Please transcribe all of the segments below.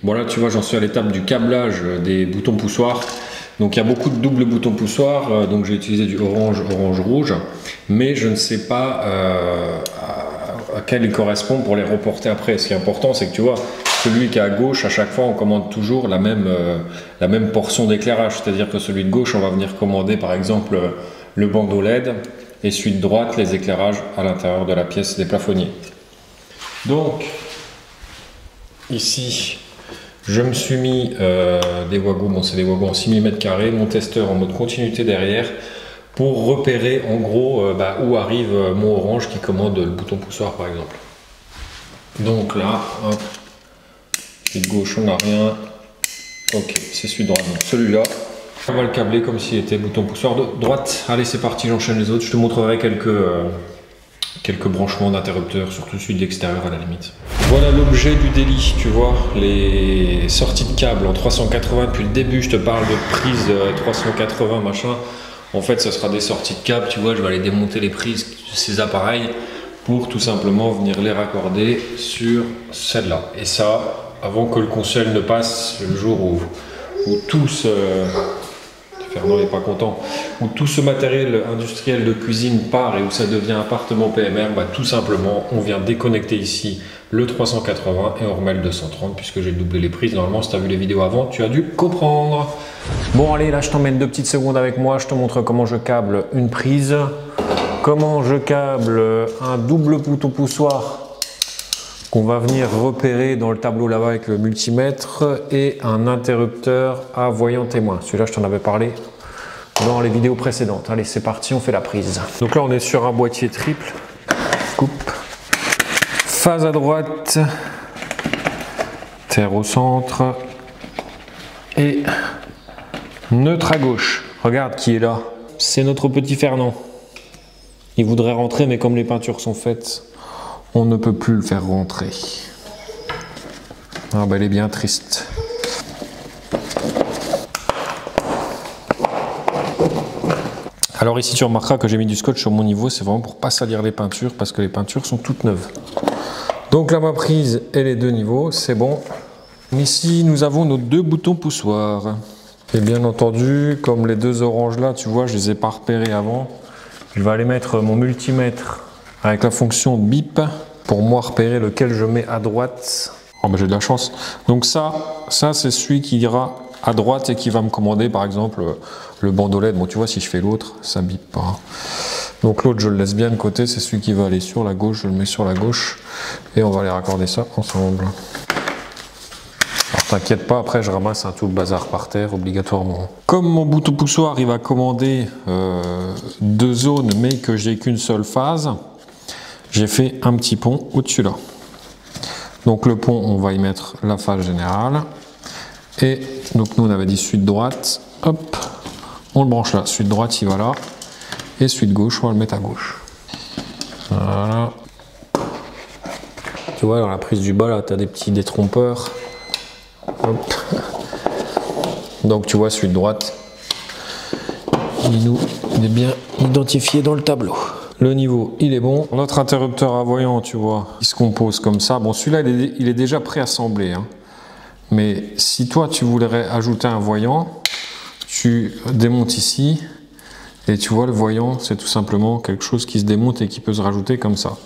Bon là tu vois, j'en suis à l'étape du câblage des boutons poussoirs. Donc il y a beaucoup de doubles boutons poussoirs, donc j'ai utilisé du orange, rouge, mais je ne sais pas à quel il correspond pour les reporter après. Ce qui est important, c'est que tu vois, celui qui est à gauche, à chaque fois on commande toujours la même portion d'éclairage, c'est-à-dire que celui de gauche, on va venir commander par exemple le bandeau LED, et celui de droite, les éclairages à l'intérieur de la pièce des plafonniers. Donc, ici, je me suis mis des wagons, bon c'est des wagons en 6 mm², mon testeur en mode continuité derrière, pour repérer en gros où arrive mon orange qui commande le bouton poussoir par exemple. Donc là, hop, celui de gauche on n'a rien, ok, c'est celui de droite, donc celui-là, on va le câbler comme s'il était bouton poussoir de droite. Allez c'est parti, j'enchaîne les autres, je te montrerai quelques branchements d'interrupteurs, surtout celui de l'extérieur à la limite. Voilà l'objet du délit, tu vois, les sorties de câbles en 380, depuis le début je te parle de prise 380 machin, en fait ce sera des sorties de câbles, tu vois, je vais aller démonter les prises de ces appareils pour tout simplement venir les raccorder sur celle-là. Et ça, avant que le conseil ne passe, le jour où tout ce... Fernand n'est pas content, où tout ce matériel industriel de cuisine part et où ça devient appartement PMR, tout simplement on vient déconnecter ici le 380 et on remet le 230 puisque j'ai doublé les prises. Normalement si tu as vu les vidéos avant, tu as dû comprendre. Bon allez, là je t'emmène 2 petites secondes avec moi, je te montre comment je câble une prise, comment je câble un double bouton poussoir qu'on va venir repérer dans le tableau là-bas avec le multimètre, et un interrupteur à voyant témoin. Celui-là, je t'en avais parlé dans les vidéos précédentes. Allez, c'est parti, on fait la prise. Donc là, on est sur un boîtier triple. Coupe. Phase à droite. Terre au centre. Et neutre à gauche. Regarde qui est là. C'est notre petit Fernand. Il voudrait rentrer, mais comme les peintures sont faites, on ne peut plus le faire rentrer. Ah bah il est bien triste. Alors ici tu remarqueras que j'ai mis du scotch sur mon niveau, c'est vraiment pour pas salir les peintures parce que les peintures sont toutes neuves. Donc là ma prise et les 2 niveaux, c'est bon. Ici nous avons nos 2 boutons poussoirs. Et bien entendu, comme les 2 oranges là, tu vois, je les ai pas repérés avant. Je vais aller mettre mon multimètre avec la fonction bip pour moi repérer lequel je mets à droite. Oh ben j'ai de la chance. Donc ça c'est celui qui ira à droite et qui va me commander par exemple le bandeau LED. Bon tu vois, si je fais l'autre, ça bip pas. Donc l'autre je le laisse bien de côté, c'est celui qui va aller sur la gauche, je le mets sur la gauche et on va aller raccorder ça ensemble. Alors t'inquiète pas, après je ramasse tout le bazar par terre obligatoirement. Comme mon bouton poussoir il va commander 2 zones mais que j'ai qu'une seule phase, j'ai fait un petit pont au-dessus là. Donc le pont, on va y mettre la phase générale. Et donc nous on avait dit celui de droite, hop, on le branche là. Celui de droite il va là. Et celui de gauche, on va le mettre à gauche. Voilà. Tu vois, dans la prise du bas là, tu as des petits détrompeurs. Hop. Donc tu vois, celui de droite, il est bien identifié dans le tableau. Le niveau, il est bon. Notre interrupteur à voyant, tu vois, il se compose comme ça. Bon, celui-là, il est déjà préassemblé. Hein. Mais si toi, tu voudrais ajouter un voyant, tu démontes ici. Et tu vois, le voyant, c'est tout simplement quelque chose qui se démonte et qui peut se rajouter comme ça.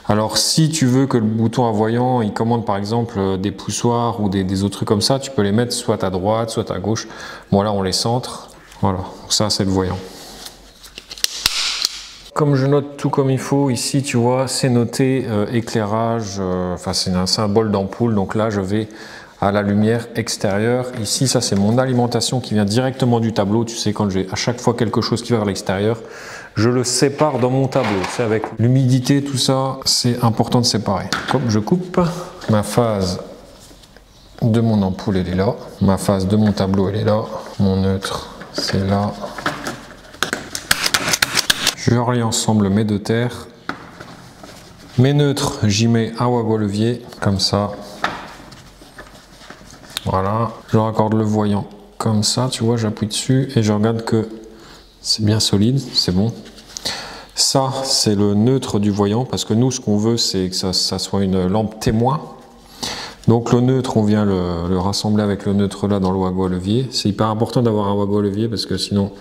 Alors, si tu veux que le bouton à voyant, il commande par exemple des poussoirs ou des autres trucs comme ça, tu peux les mettre soit à droite, soit à gauche. Bon, là, on les centre. Voilà, ça, c'est le voyant. Comme je note tout comme il faut, ici tu vois c'est noté éclairage, enfin c'est un symbole d'ampoule, donc là je vais à la lumière extérieure. Ici ça c'est mon alimentation qui vient directement du tableau, tu sais quand j'ai à chaque fois quelque chose qui va vers l'extérieur, je le sépare dans mon tableau, c'est avec l'humidité tout ça, c'est important de séparer. Hop, je coupe, ma phase de mon ampoule elle est là, ma phase de mon tableau elle est là, mon neutre c'est là. Je relie ensemble mes 2 terres. Mes neutres, j'y mets un wagon levier, comme ça. Voilà. Je raccorde le voyant comme ça, tu vois, j'appuie dessus et je regarde que c'est bien solide, c'est bon. Ça, c'est le neutre du voyant, parce que nous, ce qu'on veut, c'est que ça soit une lampe témoin. Donc le neutre, on vient le rassembler avec le neutre là dans le wagon à levier. C'est hyper important d'avoir un wagon à levier parce que sinon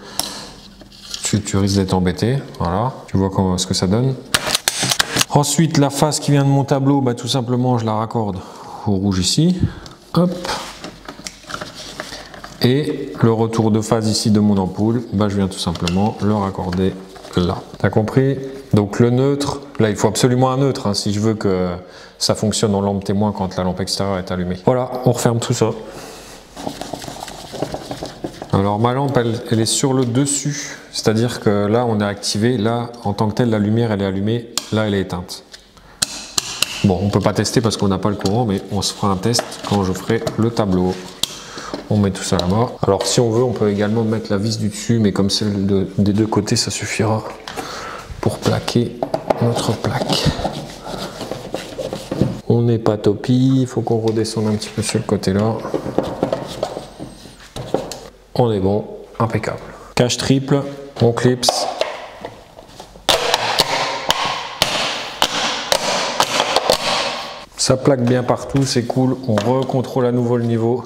tu risques d'être embêté. Voilà, tu vois ce que ça donne. Ensuite, la face qui vient de mon tableau, bah, tout simplement je la raccorde au rouge ici. Hop. Et le retour de phase ici de mon ampoule, bah, je viens tout simplement le raccorder là. T'as compris? Donc le neutre, là il faut absolument un neutre hein, si je veux que ça fonctionne en lampe témoin quand la lampe extérieure est allumée. Voilà, on referme tout ça. Alors ma lampe elle est sur le dessus, c'est-à-dire que là on est activé, là en tant que tel la lumière elle est allumée, là elle est éteinte. Bon, on peut pas tester parce qu'on n'a pas le courant, mais on se fera un test quand je ferai le tableau. On met tout ça là-bas. Alors si on veut, on peut également mettre la vis du dessus, mais comme celle des deux côtés, ça suffira pour plaquer notre plaque. On n'est pas topi, il faut qu'on redescende un petit peu sur le côté là. On est bon, impeccable. Cache triple, on clipse. Ça plaque bien partout, c'est cool. On recontrôle à nouveau le niveau.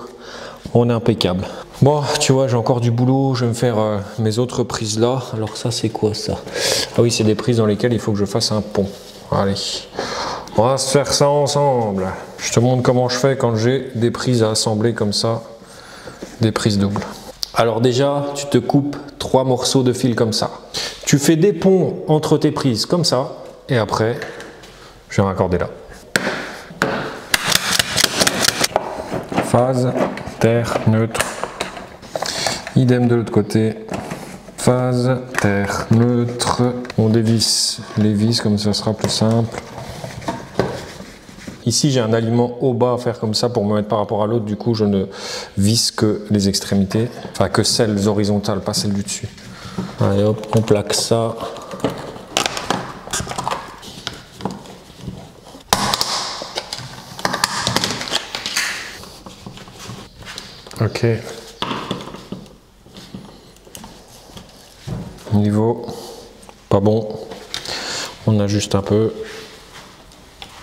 On est impeccable. Bon, tu vois, j'ai encore du boulot. Je vais me faire mes autres prises là. Alors ça, c'est quoi ça? Ah oui, c'est des prises dans lesquelles il faut que je fasse un pont. Allez, on va se faire ça ensemble. Je te montre comment je fais quand j'ai des prises à assembler comme ça. Des prises doubles. Alors déjà, tu te coupes 3 morceaux de fil comme ça. Tu fais des ponts entre tes prises comme ça. Et après, je vais raccorder là. Phase, terre, neutre. Idem de l'autre côté. Phase, terre, neutre. On dévisse les vis comme ça sera plus simple. Ici j'ai un aliment au bas à faire comme ça pour me mettre par rapport à l'autre. Du coup je ne visse que les extrémités. Enfin que celles horizontales, pas celles du dessus. Allez hop, on plaque ça. Ok. Niveau pas bon. On ajuste un peu.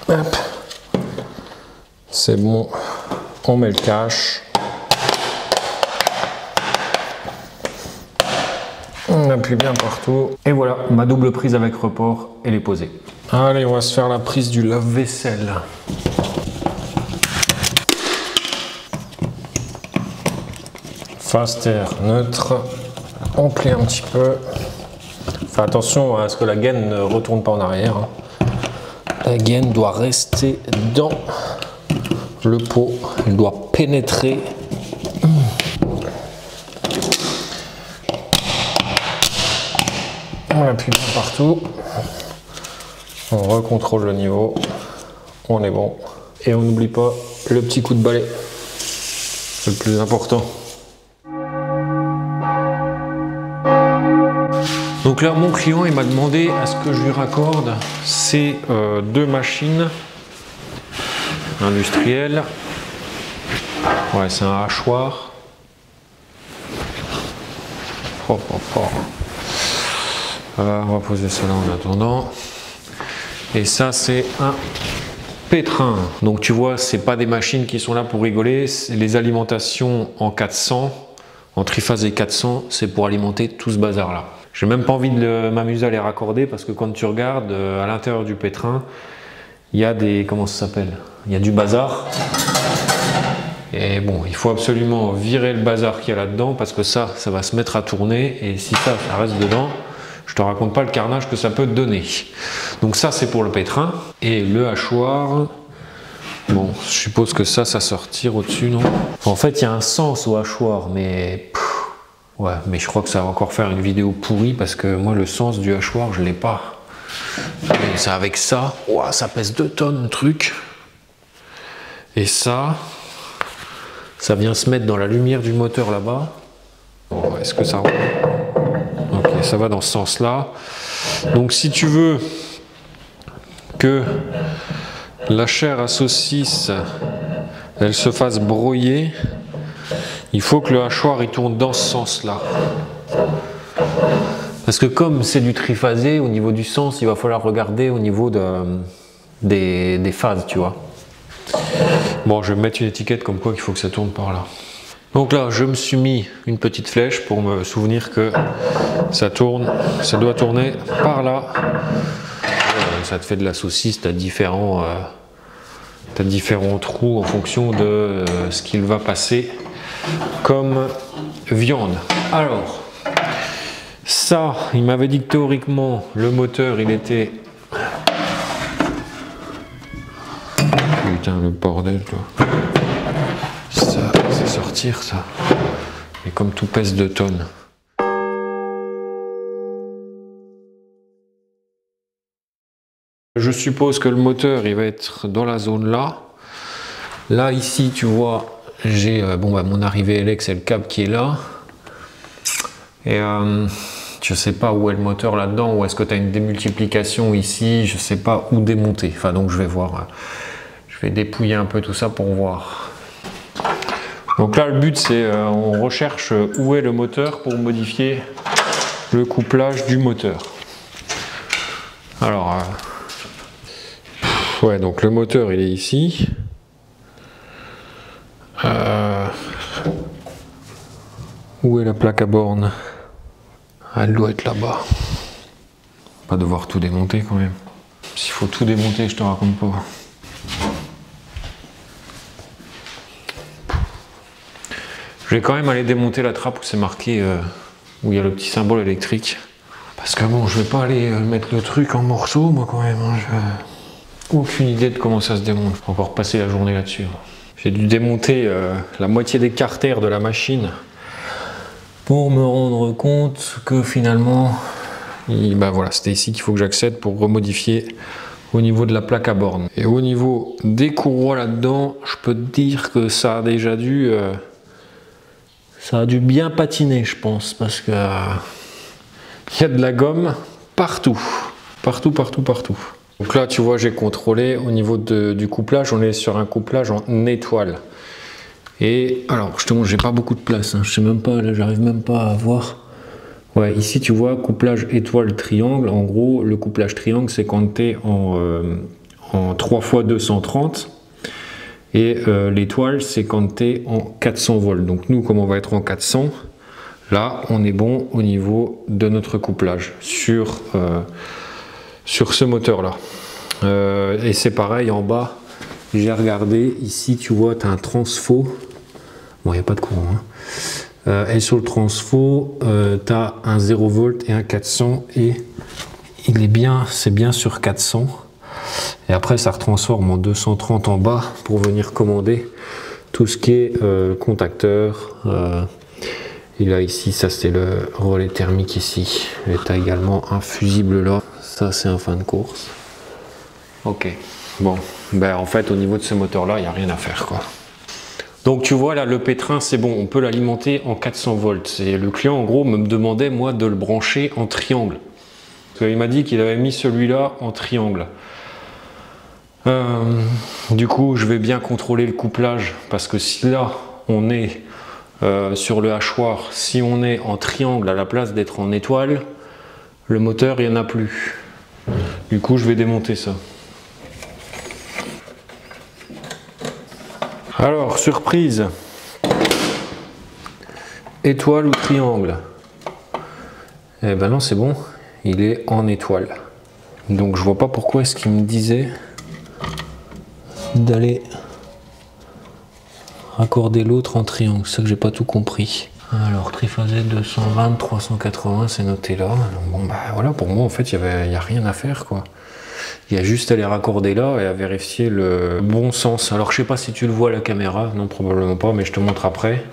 Hop. C'est bon. On met le cache. On appuie bien partout. Et voilà, ma double prise avec report, elle est posée. Allez, on va se faire la prise du lave-vaisselle. Phase terre neutre, on plie un petit peu. Fais attention à ce que la gaine ne retourne pas en arrière. La gaine doit rester dans le pot, elle doit pénétrer. On appuie bien partout. On recontrôle le niveau. On est bon. Et on n'oublie pas le petit coup de balai. C'est le plus important. Donc là, mon client, il m'a demandé à ce que je lui raccorde ces deux machines industrielles. Ouais, c'est un hachoir. On va poser ça là en attendant. Et ça, c'est un pétrin. Donc tu vois, c'est pas des machines qui sont là pour rigoler. Les alimentations en 400, en triphasé 400, c'est pour alimenter tout ce bazar là. J'ai même pas envie de m'amuser à les raccorder parce que quand tu regardes à l'intérieur du pétrin, il y a des, comment ça s'appelle, il y a du bazar. Et bon, il faut absolument virer le bazar qu'il y a là-dedans parce que ça va se mettre à tourner et si ça reste dedans, je te raconte pas le carnage que ça peut te donner. Donc ça, c'est pour le pétrin. Et le hachoir, bon, je suppose que ça se retire au-dessus, non? En fait, il y a un sens au hachoir, mais... ouais, mais je crois que ça va encore faire une vidéo pourrie parce que moi, le sens du hachoir, je l'ai pas. Et ça, avec ça, ouah, ça pèse 2 tonnes le truc. Et ça vient se mettre dans la lumière du moteur là-bas. Bon, est-ce que ça... ok, ça va dans ce sens-là. Donc si tu veux que la chair à saucisse, elle se fasse broyer, il faut que le hachoir il tourne dans ce sens-là. Parce que comme c'est du triphasé, au niveau du sens, il va falloir regarder au niveau des phases, tu vois. Bon, je vais mettre une étiquette comme quoi qu'il faut que ça tourne par là. Donc là, je me suis mis une petite flèche pour me souvenir que ça tourne, ça doit tourner par là. Ça te fait de la saucisse, tu as différents trous en fonction de ce qu'il va passer comme viande. Alors, ça, il m'avait dit que théoriquement, le moteur, il était... Putain, le bordel, toi. Ça, c'est sortir, ça. Et comme tout pèse 2 tonnes. Je suppose que le moteur, il va être dans la zone là. Là, ici, tu vois, j'ai mon arrivée LX, c'est le câble qui est là. Et je sais pas où est le moteur là-dedans, ou est-ce que tu as une démultiplication ici, je sais pas où démonter. Enfin, donc je vais voir, je vais dépouiller un peu tout ça pour voir. Donc là, le but, c'est on recherche où est le moteur pour modifier le couplage du moteur. Alors, ouais, donc le moteur, il est ici. Où est la plaque à borne? Elle doit être là-bas. Pas devoir tout démonter quand même. S'il faut tout démonter, je te raconte pas. Je vais quand même aller démonter la trappe où c'est marqué, où il y a le petit symbole électrique. Parce que bon, je vais pas aller mettre le truc en morceaux, moi quand même. Hein. Aucune idée de comment ça se démonte. Je vais encore passer la journée là-dessus. J'ai dû démonter la moitié des carters de la machine pour me rendre compte que finalement, voilà, c'était ici qu'il faut que j'accède pour remodifier au niveau de la plaque à borne. Et au niveau des courroies là-dedans, je peux te dire que ça a déjà dû... ça a dû bien patiner, je pense, parce que il y a de la gomme partout. Partout. Donc là, tu vois, j'ai contrôlé au niveau du couplage. On est sur un couplage en étoile. Et alors, je te montre, j'ai pas beaucoup de place. Hein. Je sais même pas, là, j'arrive même pas à voir. Ouais, ici, tu vois, couplage étoile triangle. En gros, le couplage triangle, c'est quand tu es en 3 x 230. Et l'étoile, c'est quand tu es en 400 volts. Donc nous, comme on va être en 400, là, on est bon au niveau de notre couplage sur ce moteur-là. Et c'est pareil en bas, j'ai regardé, ici, tu vois, tu as un transfo. Bon, il n'y a pas de courant. Hein. Et sur le transfo, tu as un 0 volt et un 400. Et c'est bien sur 400. Et après, ça retransforme en 230 en bas pour venir commander tout ce qui est contacteur. Et là, ici, ça c'est le relais thermique ici. Et tu as également un fusible là. Ça, c'est un fin de course. Ok. Bon, ben en fait, au niveau de ce moteur-là, il n'y a rien à faire, quoi. Donc, tu vois, là, le pétrin, c'est bon. On peut l'alimenter en 400 volts. Et le client, en gros, me demandait, moi, de le brancher en triangle. Parce qu'il m'a dit qu'il avait mis celui-là en triangle. Du coup, je vais bien contrôler le couplage parce que si là on est sur le hachoir, si on est en triangle à la place d'être en étoile, le moteur il n'y en a plus. Du coup, je vais démonter ça. Alors, surprise, étoile ou triangle? Eh ben non, c'est bon, il est en étoile. Donc, je vois pas pourquoi est-ce qu'il me disait d'aller raccorder l'autre en triangle, c'est ça que j'ai pas tout compris. Alors triphasé 220 380, c'est noté là. Bon bah voilà, pour moi en fait il y a rien à faire, quoi. Il y a juste à les raccorder là et à vérifier le bon sens. Alors je sais pas si tu le vois à la caméra, non probablement pas, mais je te montre après.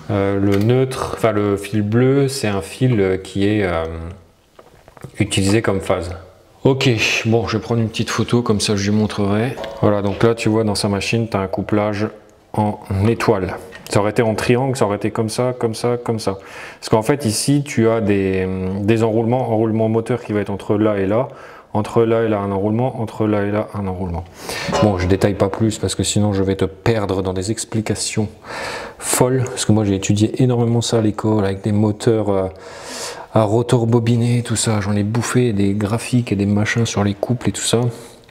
Le neutre, enfin le fil bleu, c'est un fil qui est utilisé comme phase. Ok, bon, je vais prendre une petite photo, comme ça je lui montrerai. Voilà, donc là, tu vois, dans sa machine, tu as un couplage en étoile. Ça aurait été en triangle, ça aurait été comme ça, comme ça, comme ça. Parce qu'en fait, ici, tu as des enroulement moteur qui va être entre là et là. Entre là et là, un enroulement. Entre là et là, un enroulement. Bon, je détaille pas plus, parce que sinon, je vais te perdre dans des explications folles. Parce que moi, j'ai étudié énormément ça à l'école, avec des moteurs... à rotor bobiné, tout ça, j'en ai bouffé des graphiques et des machins sur les couples et tout ça.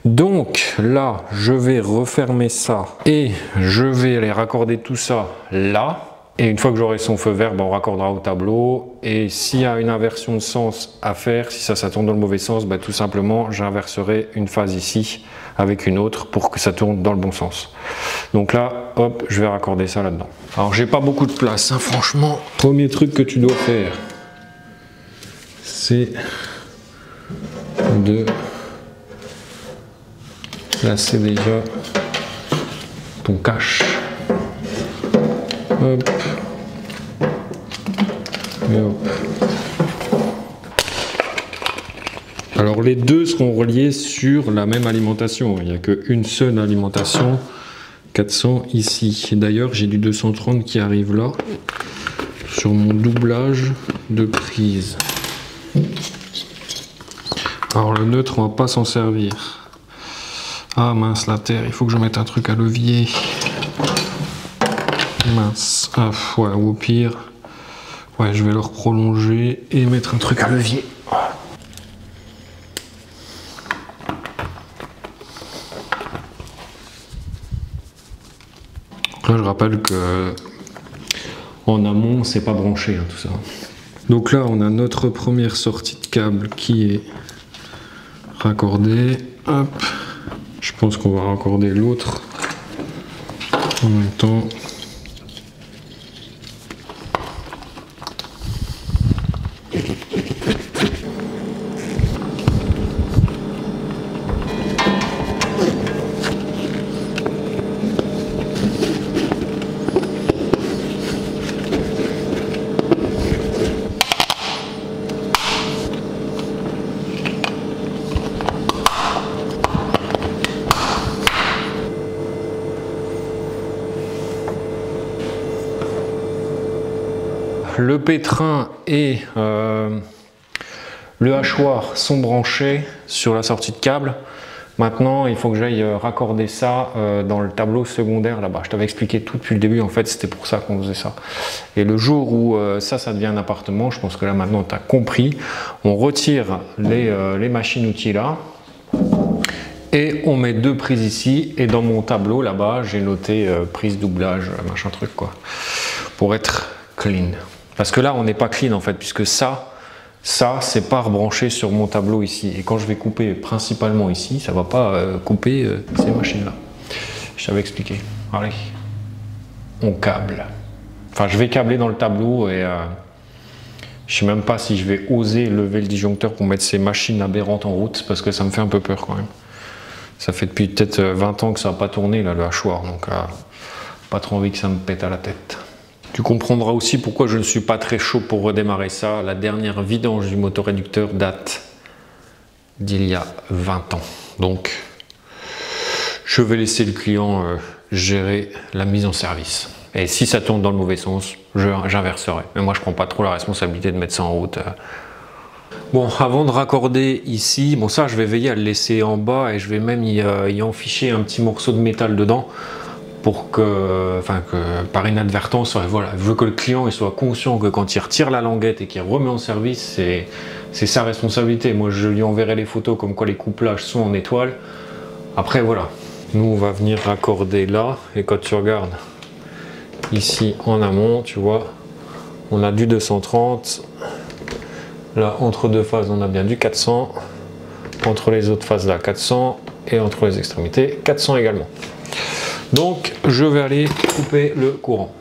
Donc là, je vais refermer ça et je vais aller raccorder tout ça là. Et une fois que j'aurai son feu vert, on raccordera au tableau. Et s'il y a une inversion de sens à faire, si ça tourne dans le mauvais sens, tout simplement j'inverserai une phase ici avec une autre pour que ça tourne dans le bon sens. Donc là, hop, je vais raccorder ça là-dedans. Alors j'ai pas beaucoup de place, hein, franchement. Premier truc que tu dois faire, c'est de placer déjà ton cache. Hop. Et hop. Alors les deux seront reliés sur la même alimentation. Il n'y a qu'une seule alimentation. 400 ici. D'ailleurs, j'ai du 230 qui arrive là sur mon doublage de prise. Alors le neutre, on va pas s'en servir. Ah mince, la terre, il faut que je mette un truc à levier. Mince. Ah ouais, ou au pire, ouais, je vais le prolonger et mettre un truc à levier. Là, je rappelle que en amont, c'est pas branché, hein, tout ça. Donc là, on a notre première sortie de câble qui est raccordée. Hop. Je pense qu'on va raccorder l'autre en même temps. Le pétrin et le hachoir sont branchés sur la sortie de câble. Maintenant, il faut que j'aille raccorder ça dans le tableau secondaire là-bas. Je t'avais expliqué tout depuis le début, en fait, c'était pour ça qu'on faisait ça. Et le jour où ça devient un appartement, je pense que là maintenant tu as compris, on retire les machines-outils là et on met deux prises ici. Et dans mon tableau là-bas, j'ai noté prise, doublage, machin truc quoi, pour être clean. Parce que là, on n'est pas clean en fait, puisque ça c'est pas rebranché sur mon tableau ici. Et quand je vais couper principalement ici, ça va pas couper ces machines-là. Je t'avais expliqué. Allez, on câble. Enfin, je vais câbler dans le tableau et je sais même pas si je vais oser lever le disjoncteur pour mettre ces machines aberrantes en route, parce que ça me fait un peu peur quand même. Ça fait depuis peut-être 20 ans que ça n'a pas tourné là, le hachoir, donc pas trop envie que ça me pète à la tête. Tu comprendras aussi pourquoi je ne suis pas très chaud pour redémarrer ça. La dernière vidange du motoréducteur date d'il y a 20 ans. Donc, je vais laisser le client gérer la mise en service. Et si ça tourne dans le mauvais sens, j'inverserai. Mais moi, je ne prends pas trop la responsabilité de mettre ça en route. Bon, avant de raccorder ici, bon ça, je vais veiller à le laisser en bas et je vais même y enficher un petit morceau de métal dedans. Pour que par inadvertance, voilà, je veux que le client il soit conscient que quand il retire la languette et qu'il remet en service, c'est sa responsabilité. Moi, je lui enverrai les photos comme quoi les couplages sont en étoile. Après, voilà, nous on va venir raccorder là, et quand tu regardes ici en amont, tu vois, on a du 230. Là, entre deux phases, on a bien du 400. Entre les autres phases là, 400. Et entre les extrémités, 400 également. Donc, je vais aller couper le courant.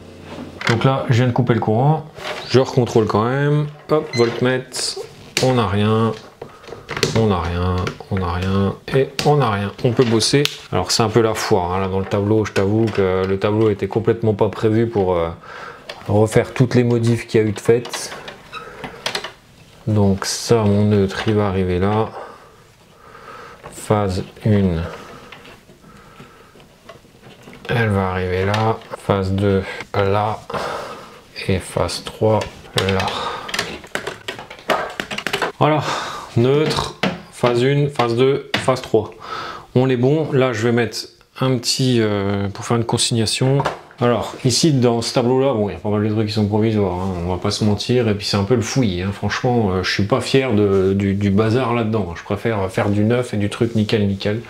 Donc là, je viens de couper le courant. Je recontrôle quand même. Hop, voltmètre. On n'a rien. On n'a rien. On n'a rien. Et on n'a rien. On peut bosser. Alors, c'est un peu la foire. Hein, là, dans le tableau, je t'avoue que le tableau était complètement pas prévu pour refaire toutes les modifs qu'il y a eu de fait. Donc, ça, mon neutre, il va arriver là. Phase 1. Elle va arriver là, phase 2 là, et phase 3 là. Voilà, neutre, phase 1, phase 2, phase 3. On est bon, là je vais mettre un petit, pour faire une consignation, Alors, ici, dans ce tableau-là, bon, il y a pas mal de trucs qui sont provisoires, hein, on va pas se mentir, et puis c'est un peu le fouillis, hein, franchement, je suis pas fier du bazar là-dedans, je préfère faire du neuf et du truc nickel.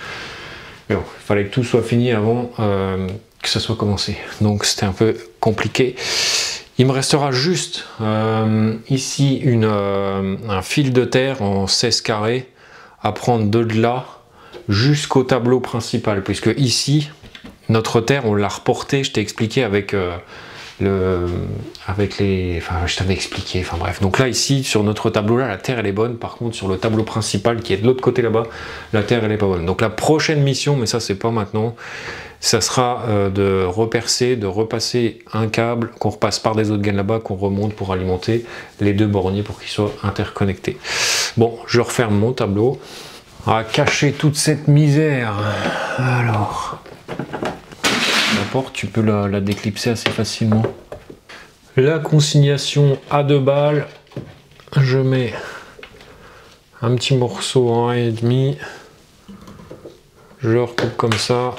Mais bon, il fallait que tout soit fini avant que ça soit commencé, donc c'était un peu compliqué. Il me restera juste ici un fil de terre en 16 carrés à prendre de là jusqu'au tableau principal, puisque ici, notre terre, on l'a reporté, je t'ai expliqué avec enfin je t'avais expliqué, enfin bref. Donc là ici, sur notre tableau là, la terre elle est bonne, par contre sur le tableau principal qui est de l'autre côté là-bas, la terre elle est pas bonne. Donc la prochaine mission, mais ça c'est pas maintenant, ça sera de repercer, de repasser un câble, qu'on repasse par des autres gaines là-bas, qu'on remonte pour alimenter les deux borniers pour qu'ils soient interconnectés. Bon, je referme mon tableau. À cacher toute cette misère. Alors, la porte, tu peux la déclipser assez facilement. La consignation à 2 balles. Je mets un petit morceau en 1,5. Je le recoupe comme ça.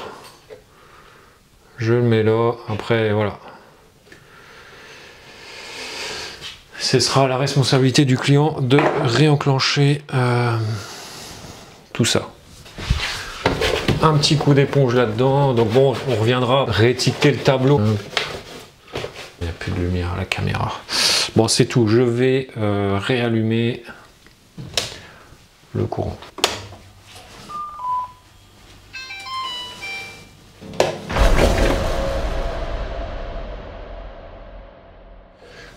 Je le mets là. Après, voilà. Ce sera la responsabilité du client de réenclencher tout ça. Un petit coup d'éponge là-dedans. Donc bon, on reviendra réétiqueter le tableau. Il n'y a plus de lumière à la caméra. Bon, c'est tout. Je vais réallumer le courant.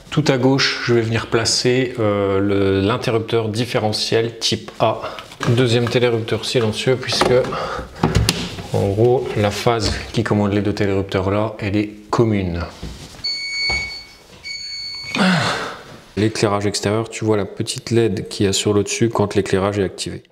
Tout à gauche, je vais venir placer l'interrupteur différentiel type A. Deuxième télérupteur silencieux, puisque en gros la phase qui commande les deux télérupteurs là, elle est commune. L'éclairage extérieur, tu vois la petite LED qu'il y a sur le dessus quand l'éclairage est activé.